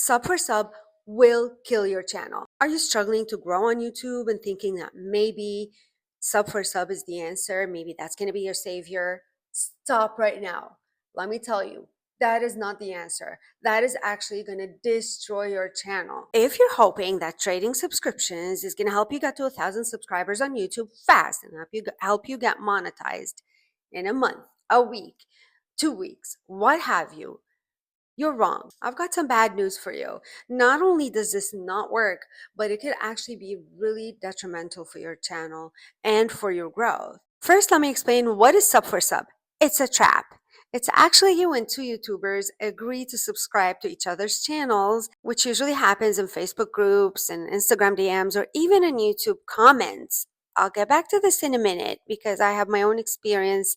Sub for sub will kill your channel. Are you struggling to grow on YouTube and thinking that maybe sub for sub is the answer? Maybe that's going to be your savior? Stop right now. Let me tell you, that is not the answer. That is actually going to destroy your channel. If you're hoping that trading subscriptions is going to help you get to 1,000 subscribers on YouTube fast and help you get monetized in a month, a week, 2 weeks, what have you, you're wrong. I've got some bad news for you. Not only does this not work, but it could actually be really detrimental for your channel and for your growth. First, let me explain what is sub for sub. It's a trap. It's actually you when two YouTubers agree to subscribe to each other's channels, which usually happens in Facebook groups and Instagram DMs or even in YouTube comments. I'll get back to this in a minute because I have my own experience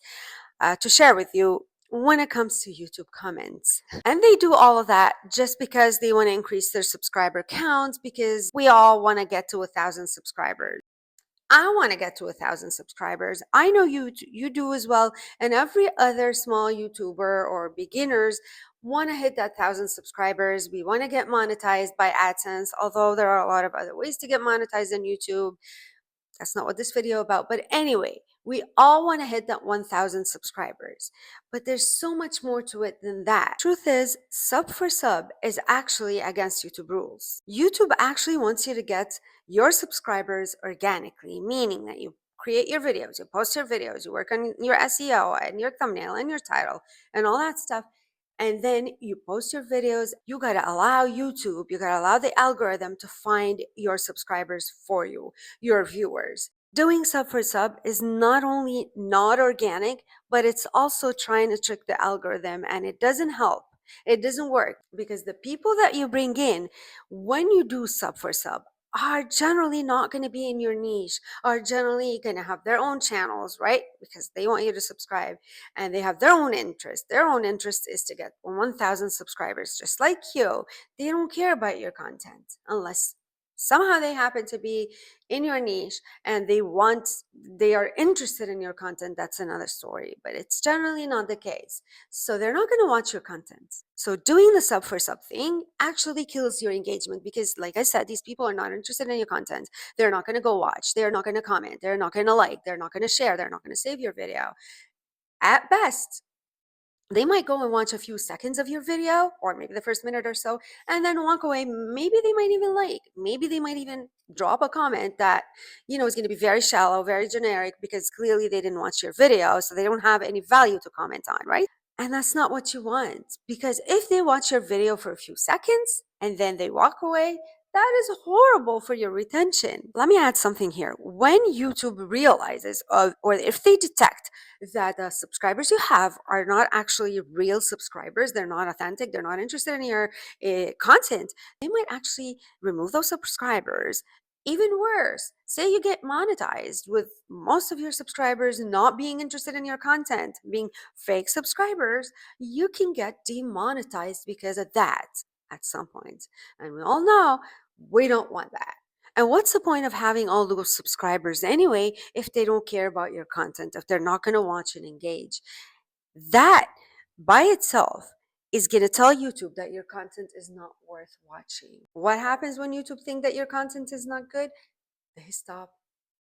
to share with you when it comes to YouTube comments. And they do all of that just because they want to increase their subscriber counts, because we all want to get to 1,000 subscribers. I want to get to 1,000 subscribers. I know you do as well. And every other small YouTuber or beginners want to hit that 1,000 subscribers. We want to get monetized by AdSense, although there are a lot of other ways to get monetized on YouTube. That's not what this video about. But anyway, we all want to hit that 1,000 subscribers. But there's so much more to it than that. Truth is, sub for sub is actually against YouTube rules. YouTube actually wants you to get your subscribers organically, meaning that you create your videos, you post your videos, you work on your SEO and your thumbnail and your title and all that stuff. And then you post your videos. You got to allow YouTube, you got to allow the algorithm to find your subscribers for you, your viewers. Doing sub for sub is not only not organic, but it's also trying to trick the algorithm, and it doesn't help. It doesn't work because the people that you bring in when you do sub for sub are generally not going to be in your niche, are generally going to have their own channels, right? Because they want you to subscribe and they have their own interest. Their own interest is to get 1,000 subscribers, just like you. They don't care about your content unless somehow they happen to be in your niche and they are interested in your content. That's another story, but it's generally not the case. So they're not going to watch your content. So doing the sub for sub thing actually kills your engagement because, like I said, these people are not interested in your content. They're not going to go watch. They're not going to comment. They're not going to like. They're not going to share. They're not going to save your video. At best, they might go and watch a few seconds of your video or maybe the first minute or so and then walk away. Maybe they might even like, maybe they might even drop a comment that, is going to be very shallow, very generic, because clearly they didn't watch your video. So they don't have any value to comment on, right? And that's not what you want, because if they watch your video for a few seconds and then they walk away, that is horrible for your retention. Let me add something here. When YouTube realizes, or if they detect that the subscribers you have are not actually real subscribers, they're not authentic, they're not interested in your content, they might actually remove those subscribers. Even worse, say you get monetized with most of your subscribers not being interested in your content, being fake subscribers, you can get demonetized because of that at some point. And we all know we don't want that. And what's the point of having all those subscribers anyway if they don't care about your content, if they're not going to watch and engage? That by itself is going to tell YouTube that your content is not worth watching. What happens when YouTube think that your content is not good? They stop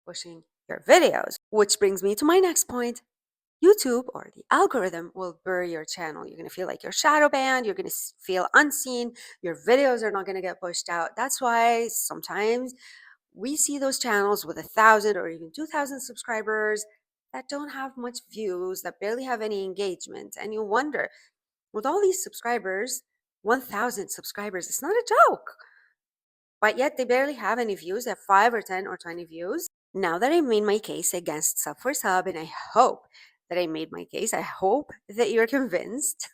pushing your videos, which brings me to my next point. YouTube or the algorithm will bury your channel. You're going to feel like you're shadow banned. You're going to feel unseen. Your videos are not going to get pushed out. That's why sometimes we see those channels with 1,000 or even 2,000 subscribers that don't have much views, that barely have any engagement. And you wonder, with all these subscribers, 1,000 subscribers, it's not a joke. But yet they barely have any views. They have 5 or 10 or 20 views. Now that I made my case against sub for sub, and I hope that I made my case, I hope that you're convinced.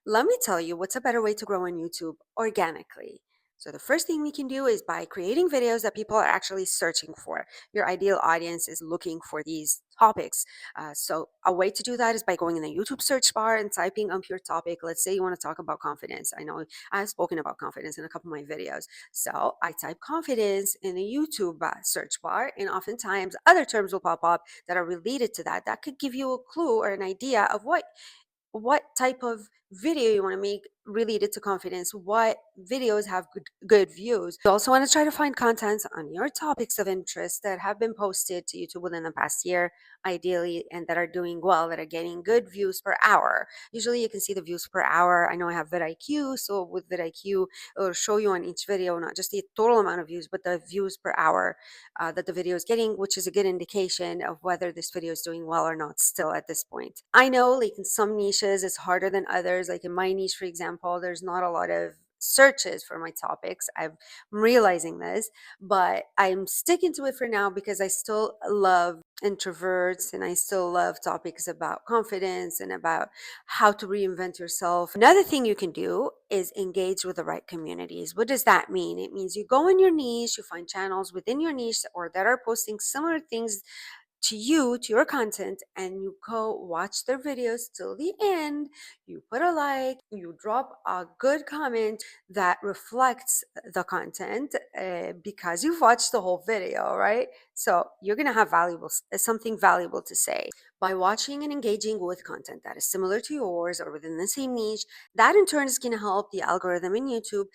Let me tell you what's a better way to grow on YouTube organically. So the first thing we can do is by creating videos that people are actually searching for. Your ideal audience is looking for these topics. So a way to do that is by going in the YouTube search bar and typing up your topic. Let's say you want to talk about confidence. I know I've spoken about confidence in a couple of my videos. So I type confidence in the YouTube search bar, and oftentimes other terms will pop up that are related to that. That could give you a clue or an idea of what type of video you want to make related to confidence, what videos have good views. You also want to try to find content on your topics of interest that have been posted to YouTube within the past year, ideally, and that are doing well, that are getting good views per hour. Usually you can see the views per hour. I know I have vidIQ, so with vidIQ, it'll show you on each video, not just the total amount of views, but the views per hour that the video is getting, which is a good indication of whether this video is doing well or not still at this point. I know like in some niches, it's harder than others. Like in my niche, for example, there's not a lot of searches for my topics. I'm realizing this, but I'm sticking to it for now because I still love introverts and I still love topics about confidence and about how to reinvent yourself. Another thing you can do is engage with the right communities. What does that mean? It means you go in your niche, you find channels within your niche or that are posting similar things to you, to your content, and you go watch their videos till the end. You put a like, you drop a good comment that reflects the content because you've watched the whole video, right? So you're going to have something valuable to say. By watching and engaging with content that is similar to yours or within the same niche, that in turn is going to help the algorithm in YouTube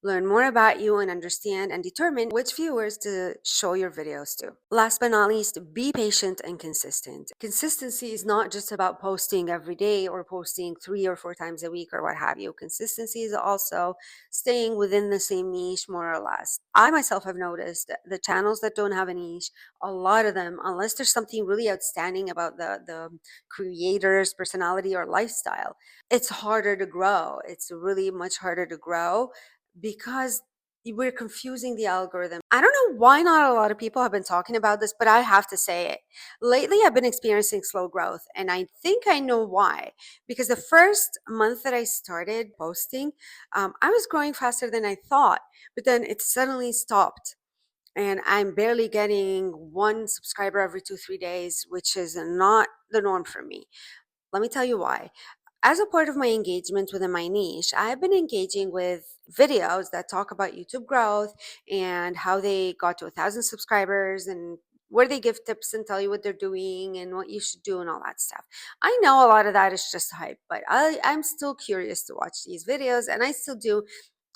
learn more about you and understand and determine which viewers to show your videos to. Last but not least, be patient and consistent. Consistency is not just about posting every day or posting 3 or 4 times a week or what have you. Consistency is also staying within the same niche more or less. I myself have noticed that the channels that don't have a niche, a lot of them, unless there's something really outstanding about the creator's personality or lifestyle, it's harder to grow. It's really much harder to grow because we're confusing the algorithm. I don't know why not a lot of people have been talking about this, but I have to say it. Lately, I've been experiencing slow growth, and I think I know why. Because the first month that I started posting, I was growing faster than I thought, but then it suddenly stopped. And I'm barely getting one subscriber every 2, 3 days, which is not the norm for me. Let me tell you why. As a part of my engagement within my niche, I've been engaging with videos that talk about YouTube growth and how they got to 1,000 subscribers and where they give tips and tell you what they're doing and what you should do and all that stuff. I know a lot of that is just hype, but I'm still curious to watch these videos and I still do.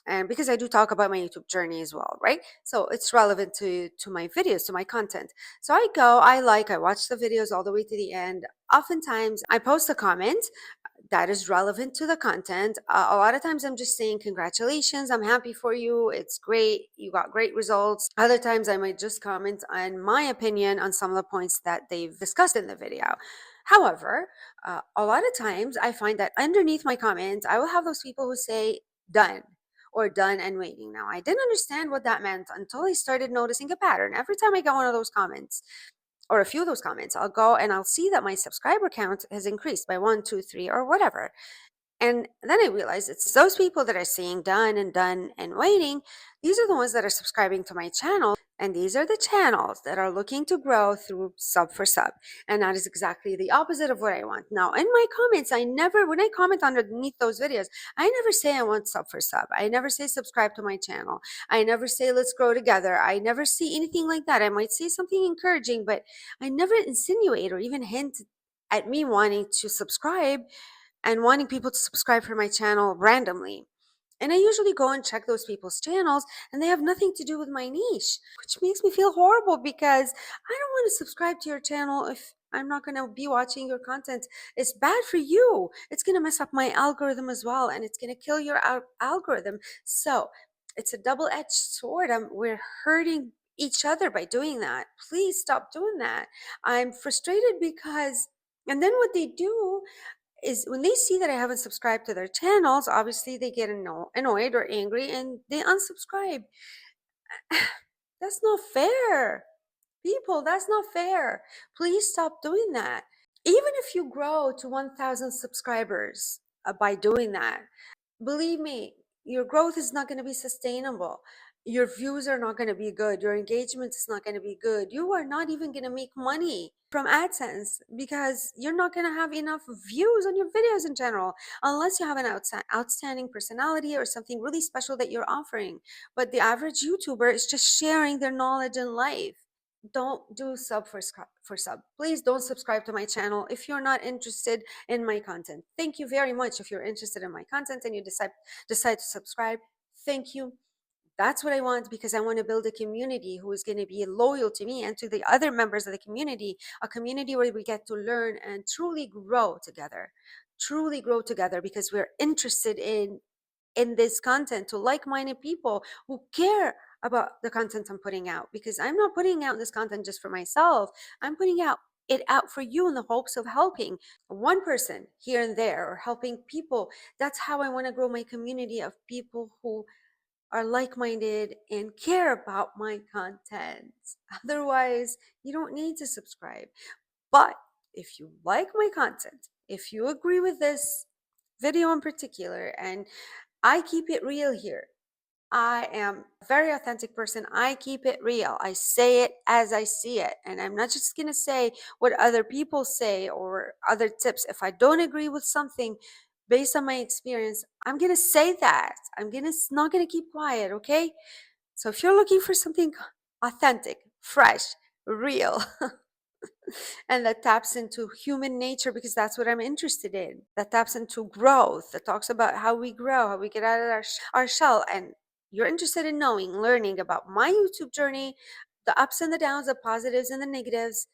And because I do talk about my YouTube journey as well, right? So it's relevant to my videos, to my content. So I watch the videos all the way to the end. Oftentimes I post a comment that is relevant to the content. A lot of times I'm just saying, congratulations, I'm happy for you. It's great. You got great results. Other times I might just comment on my opinion on some of the points that they've discussed in the video. However, a lot of times I find that underneath my comments, I will have those people who say done or done and waiting. Now, I didn't understand what that meant until I started noticing a pattern. Every time I get one of those comments, or a few of those comments, I'll go and I'll see that my subscriber count has increased by 1, 2, 3, or whatever. And then I realized it's those people that are saying done and waiting. These are the ones that are subscribing to my channel. And these are the channels that are looking to grow through sub for sub. And that is exactly the opposite of what I want. Now, in my comments, when I comment underneath those videos, I never say I want sub for sub. I never say subscribe to my channel. I never say let's grow together. I never say anything like that. I might say something encouraging, but I never insinuate or even hint at me wanting to subscribe and wanting people to subscribe for my channel randomly. And I usually go and check those people's channels and they have nothing to do with my niche, which makes me feel horrible because I don't want to subscribe to your channel if I'm not going to be watching your content. It's bad for you. It's going to mess up my algorithm as well and it's going to kill your algorithm. So it's a double-edged sword. We're hurting each other by doing that. Please stop doing that. I'm frustrated because, and then what they do is when they see that I haven't subscribed to their channels, obviously they get annoyed or angry and they unsubscribe. That's not fair. People, that's not fair. Please stop doing that. Even if you grow to 1,000 subscribers by doing that, believe me, your growth is not going to be sustainable. Your views are not going to be good. Your engagement is not going to be good. You are not even going to make money from AdSense because you're not going to have enough views on your videos in general, unless you have an outstanding personality or something really special that you're offering. But the average YouTuber is just sharing their knowledge and life. don't do sub for sub. Please don't subscribe to my channel if you're not interested in my content. Thank you very much if you're interested in my content and you decide to subscribe. Thank you. That's what I want, because I want to build a community who is going to be loyal to me and to the other members of the community, a community where we get to learn and truly grow together. Truly grow together because we're interested in this content, to like-minded people who care about the content I'm putting out, because I'm not putting out this content just for myself. I'm putting it out for you in the hopes of helping one person here and there, or helping people. That's how I want to grow my community of people who are like-minded and care about my content. Otherwise, you don't need to subscribe. But if you like my content, if you agree with this video in particular, and I keep it real here, I am a very authentic person. I keep it real. I say it as I see it. And I'm not just going to say what other people say or other tips. If I don't agree with something based on my experience, I'm going to say that. Not going to keep quiet, okay? So if you're looking for something authentic, fresh, real, and that taps into human nature, because that's what I'm interested in, that taps into growth, that talks about how we grow, how we get out of our shell, and you're interested in knowing, learning about my YouTube journey, the ups and the downs, the positives and the negatives,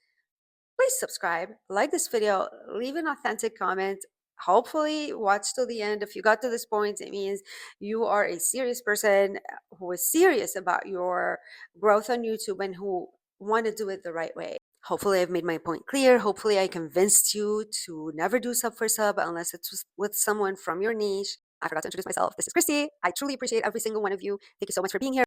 please subscribe, like this video, leave an authentic comment. Hopefully watch till the end. If you got to this point, it means you are a serious person who is serious about your growth on YouTube and who want to do it the right way. Hopefully I've made my point clear. Hopefully I convinced you to never do sub for sub unless it's with someone from your niche. I forgot to introduce myself. This is Christy. I truly appreciate every single one of you. Thank you so much for being here.